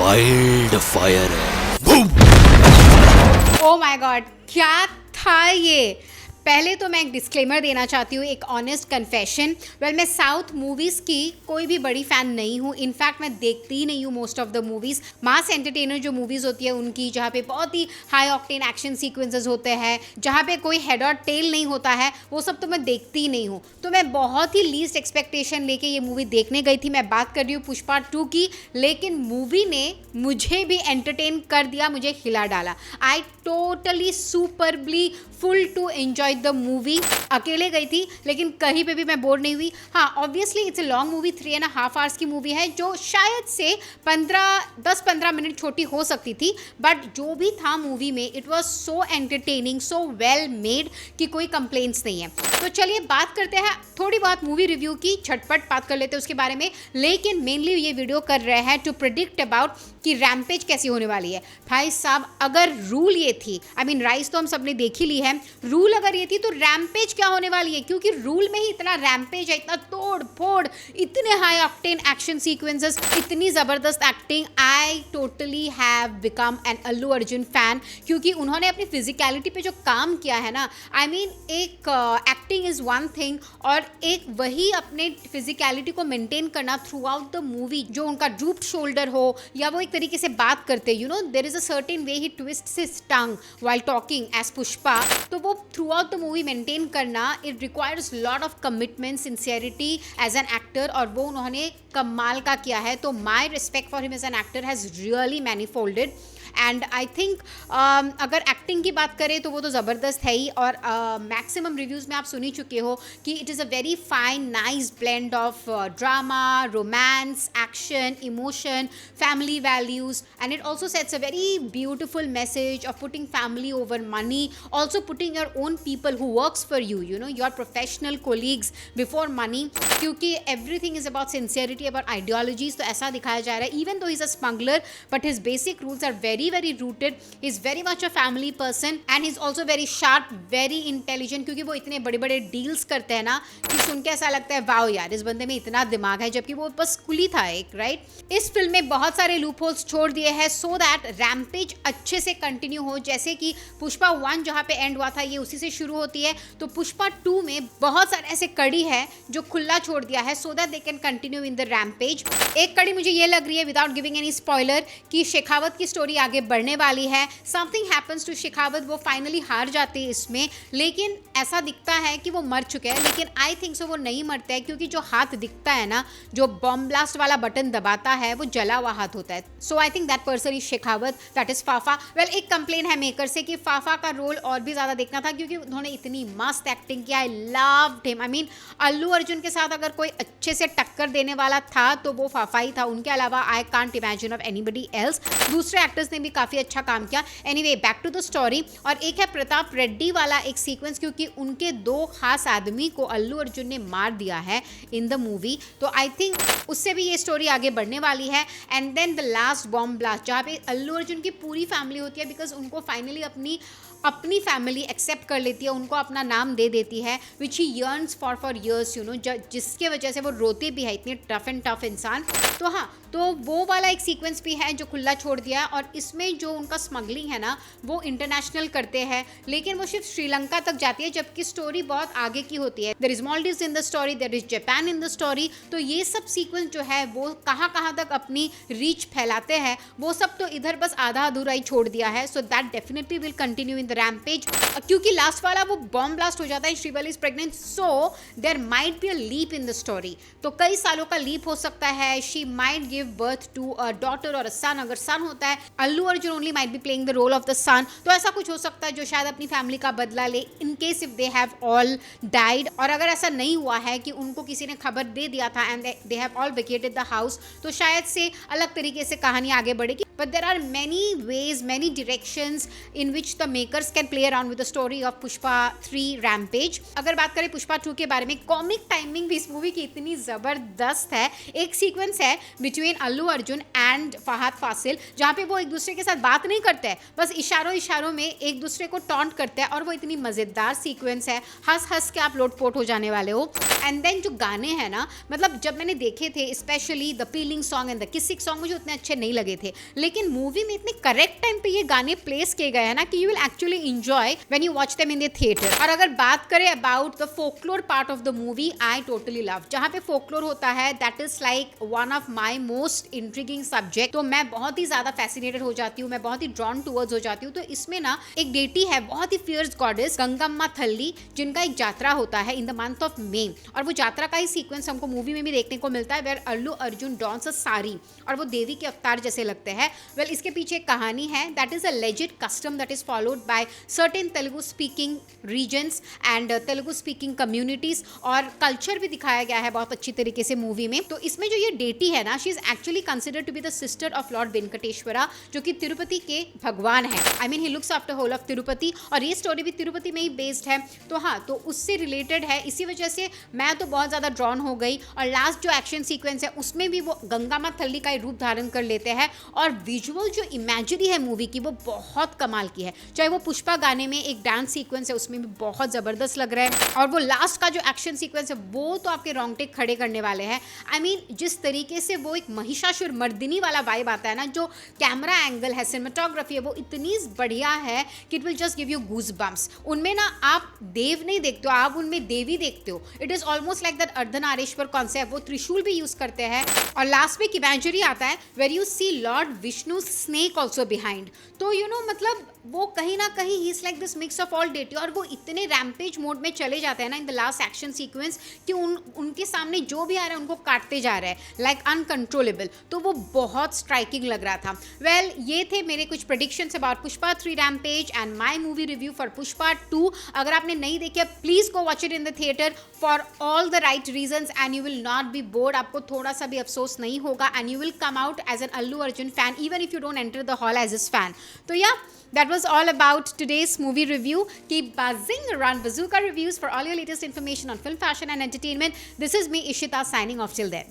Wild fire है। Oh my God, क्या था ये? पहले तो मैं एक डिस्क्लेमर देना चाहती हूँ, एक ऑनेस्ट कन्फेशन। मैं साउथ मूवीज़ की कोई भी बड़ी फ़ैन नहीं हूँ। इनफैक्ट मैं देखती ही नहीं हूँ most of the movies. Mass entertainer जो मूवीज़ होती है उनकी, जहाँ पे बहुत ही हाई ऑक्टेन एक्शन सीक्वेंसेस होते हैं, जहाँ पे कोई हेड और टेल नहीं होता है, वो सब तो मैं देखती ही नहीं हूँ। तो मैं बहुत ही लीस्ट एक्सपेक्टेशन लेके ये मूवी देखने गई थी। मैं बात कर रही हूँ पुष्पा 2 की, लेकिन मूवी ने मुझे भी एंटरटेन कर दिया, मुझे हिला डाला। I totally superbly full to enjoy the movie. अकेले गई थी लेकिन कहीं पे भी मैं बोर नहीं हुई। हाँ, obviously it's a long movie, 3.5 hours की मूवी है, जो शायद से 10-15 मिनट छोटी हो सकती थी, बट जो भी था मूवी में it was so entertaining, so well made कि कोई कंप्लेंट्स नहीं है। तो चलिए बात करते हैं थोड़ी बहुत मूवी रिव्यू की, झटपट बात कर लेते हैं उसके बारे में। लेकिन मेनली ये वीडियो कर रहे हैं टू प्रिडिक्ट अबाउट कि रैम्पेज कैसी होने वाली है। भाई साहब, अगर रूल ये थी, आई मीन राइस तो हम सबने देख ही ली है, रूल अगर ये थी तो रैम्पेज क्या होने वाली है? क्योंकि रूल में ही इतना रैम्पेज है, इतना तोड़ फोड़, इतने हाई ऑक्टेन एक्शन सीक्वेंसेस, इतनी ज़बरदस्त acting. I totally have become an Allu Arjun fan, क्योंकि उन्होंने अपनी फिजिकलिटी पे जो काम किया है ना, आई मीन एक एक्टिंग इज़ वन थिंग, और एक वही अपने फिजिकलिटी को मेंटेन करना थ्रू आउट द मूवी, जो उनका ड्रूप्ड शोल्डर हो या वो एक तरीके से बात करते, you know there is a certain way he twists his tongue while talking as Pushpa, तो वो throughout the movie maintain करना, it requires lot of commitment, sincerity as an actor, और वो उन्होंने कमाल का किया है। तो my respect for him as an actor has really manifolded. And I think अगर एक्टिंग की बात करें तो वो तो ज़बरदस्त है ही, और मैक्सिमम रिव्यूज़ में आप सुन ही चुके हो कि it is a very fine nice blend of drama, romance, action, emotion, family values, and it also sets a very beautiful message of putting family over money, also putting your own people who works for you, you know your professional colleagues before money, क्योंकि everything is about sincerity, about ideologies. तो ऐसा दिखाया जा रहा है, even though he is a smuggler but his basic rules are very rooted. He's very much a family person and he's also very sharp, very intelligent, क्योंकि वो इतने बड़े बड़े डील्स करते हैं ना कि सुन के ऐसा लगता है वाओ यार, इस बंदे में इतना दिमाग है, जबकि वो बस कुली था एक, राइट। इस फिल्म में बहुत सारे लूप होल्स छोड़ दिए हैं सो दैट रैम्पेज अच्छे से कंटिन्यू हो। जैसे कि पुष्पा 1 जहाँ पे एंड हुआ था, ये उसी से शुरू होती है, तो पुष्पा 2 में बहुत सारे ऐसे कड़ी है जो खुला छोड़ दिया है so that they can continue in the rampage. एक कड़ी मुझे ये लग रही है, विदाउट गिविंग एनी स्पॉइलर, कि शेखावत की स्टोरी आगे बढ़ने वाली है। समथिंग हैपन्स टू शेखावत, वो फाइनली हार जाते हैं इसमें, लेकिन ऐसा दिखता है कि वो मर चुके हैं, लेकिन आई थिंक सो वो नहीं मरते हैं, क्योंकि जो हाथ दिखता है ना, जो बॉम्ब ब्लास्ट वाला बटन दबाता है, वो जला हुआ हाथ होता है। So I think that person is Shekhawat, that is Fafa. Well, एक कंप्लेन है मेकर से कि फाफा का रोल और भी ज़्यादा देखना था, क्योंकि उन्होंने इतनी मस्त एक्टिंग किया। I loved him. I mean Allu Arjun के साथ अगर कोई अच्छे से टक्कर देने वाला था तो वो फाफा ही था। उनके अलावा I can't imagine of anybody else. दूसरे एक्टर्स ने भी काफ़ी अच्छा काम किया। Anyway, back to the story. और एक है प्रताप रेड्डी वाला एक सीक्वेंस, क्योंकि उनके 2 खास आदमी को अल्लू अर्जुन ने मार दिया है इन द मूवी, तो आई थिंक उससे भी ये स्टोरी आगे बढ़ने वाली है। And then the last bomb blast, जहाँ पे अल्लू अर्जुन की पूरी फैमिली होती है, बिकॉज उनको फाइनली अपनी फैमिली एक्सेप्ट कर लेती है, उनको अपना नाम दे देती है, which he yearns for years, you know, जिसके वजह से वो रोते भी है, इतने टफ एंड टफ इंसान। तो हाँ, तो वो वाला एक सीक्वेंस भी है जो खुला छोड़ दिया है। और इसमें जो उनका स्मगलिंग है ना, वो इंटरनेशनल करते हैं, लेकिन वो सिर्फ श्रीलंका तक जाती है, जबकि स्टोरी बहुत आगे की होती है। There is Maldives in the story, there is Japan in the story. तो ये सब सीक्वेंस जो है वो कहाँ कहाँ तक अपनी रीच फैलाते हैं, वो सब तो इधर बस आधा अधूरा ही छोड़ दिया है। So that definitely will continue in the rampage, क्योंकि लास्ट वाला वो बॉम्ब ब्लास्ट हो जाता है, Srivalli is pregnant, so there might be a leap in the story. तो कई सालों का लीप हो सकता है। She might give birth to a daughter और अ सन। अगर सन होता है, Allu Arjun only might be playing the role of the son. तो ऐसा कुछ हो सकता है जो शायद अपनी फैमिली का बदला ले, in case if they have all died. और अगर ऐसा नहीं हुआ है कि उनको किसी ने खबर दे दिया था and they have all vacated the house, तो शायद से अलग तरीके से कहानी आगे बढ़ेगी। but there are many ways, many directions in which the makers can play around with the story of Pushpa 3 Rampage. अगर बात करें पुष्पा 2 के बारे में, कॉमिक टाइमिंग भी इस मूवी की इतनी ज़बरदस्त है. एक सीक्वेंस है बिटवीन अल्लू अर्जुन एंड फहद फासिल जहाँ पे वो एक दूसरे के साथ बात नहीं करते हैं, बस इशारों इशारों में एक दूसरे को टॉन्ट करते हैं, और वो इतनी मज़ेदार सीक्वेंस है, हंस हंस के आप लोटपोट हो जाने वाले हो. एंड देन जो गाने हैं ना, मतलब जब मैंने देखे थे specially the feeling song and the kissing song मुझे उतने अच्छे नहीं लगे थे, लेकिन मूवी में इतने करेक्ट टाइम पे ये गाने प्लेस किए गए हैं ना कि you will actually enjoy when you watch them in the theatre. और अगर बात करें about the folklore part of the movie, I totally love. जहाँ पे फोकलोर होता है that is like one of my most intriguing subject. तो मैं बहुत ही ज़्यादा फैसिनेटेड हो जाती हूँ, मैं बहुत ही ड्रॉन टूवर्ड्स हो जाती हूँ. तो इसमें ना एक डेटी है बहुत ही फियर्स गॉडेस गंगम्मा थल्ली, जिनका एक यात्रा होता है in the month of May, और वो यात्रा का ही सीक्वेंस हमको मूवी में भी देखने को मिलता है वेयर अल्लू अर्जुन डॉन्स अ साड़ी और वो देवी के अवतार जैसे लगते हैं. वेल इसके पीछे एक कहानी है. That is a legit custom that is followed by certain Telugu speaking regions and Telugu speaking communities, और कल्चर भी दिखाया गया है बहुत अच्छी तरीके से मूवी में. तो इसमें जो ये डेटी है ना, she is actually considered to be the sister of lord Venkateshwara, जो कि तिरुपति के भगवान है. I mean he looks after whole of Tirupati, और ये स्टोरी भी तिरुपति में ही बेस्ड है. तो हाँ, तो उससे रिलेटेड है. इसी वजह से मैं तो बहुत ज़्यादा ड्रॉन हो गई. और लास्ट जो एक्शन सीक्वेंस है उसमें भी वो गंगामा थल्ली का रूप धारण कर लेते हैं, और विजुअल जो इमेजरी है मूवी की वो बहुत कमाल की है. चाहे वो पुष्पा गाने में एक डांस सीक्वेंस है उसमें भी बहुत ज़बरदस्त लग रहा है, और वो लास्ट का जो एक्शन सीक्वेंस है वो तो आपके रोंगटे खड़े करने वाले हैं. आई मीन जिस तरीके से वो एक महिषासुर मर्दिनी वाला वाइब आता है ना, जो कैमरा एंगल है, सिनेमेटोग्राफी है, वो इतनी बढ़िया है कि it will just give you goose bumps. उनमें ना आप देव नहीं देखते हो, आप उनमें देवी देखते हो. It is almost like that Ardhanarishvara concept. वो त्रिशूल भी यूज़ करते हैं, और लास्ट में एक इमेजरी आता है where you see lord Vishnu snake also behind. तो यू नो मतलब वो कहीं ना कहीं ही is like this mix of all deity, और वो इतने रैम्पेज मोड में चले जाते हैं ना in the last action sequence कि उनके सामने जो भी आ रहा है उनको काटते जा रहे हैं लाइक अनकंट्रोलेबल. तो वो बहुत स्ट्राइकिंग लग रहा था. वेल ये थे मेरे कुछ predictions about Pushpa 3 rampage and my movie review for Pushpa 2. अगर आपने नहीं देखी please go watch it in the theatre for all the right reasons and you will not be bored. आपको थोड़ा सा भी अफसोस नहीं होगा, and you will come out as an Allu Arjun fan even if you don't enter the hall as his fan. तो या that was all about today's movie review. Keep buzzing around Bazooka Reviews for all your latest information on film, fashion and entertainment. This is me, Ishita, signing off till then.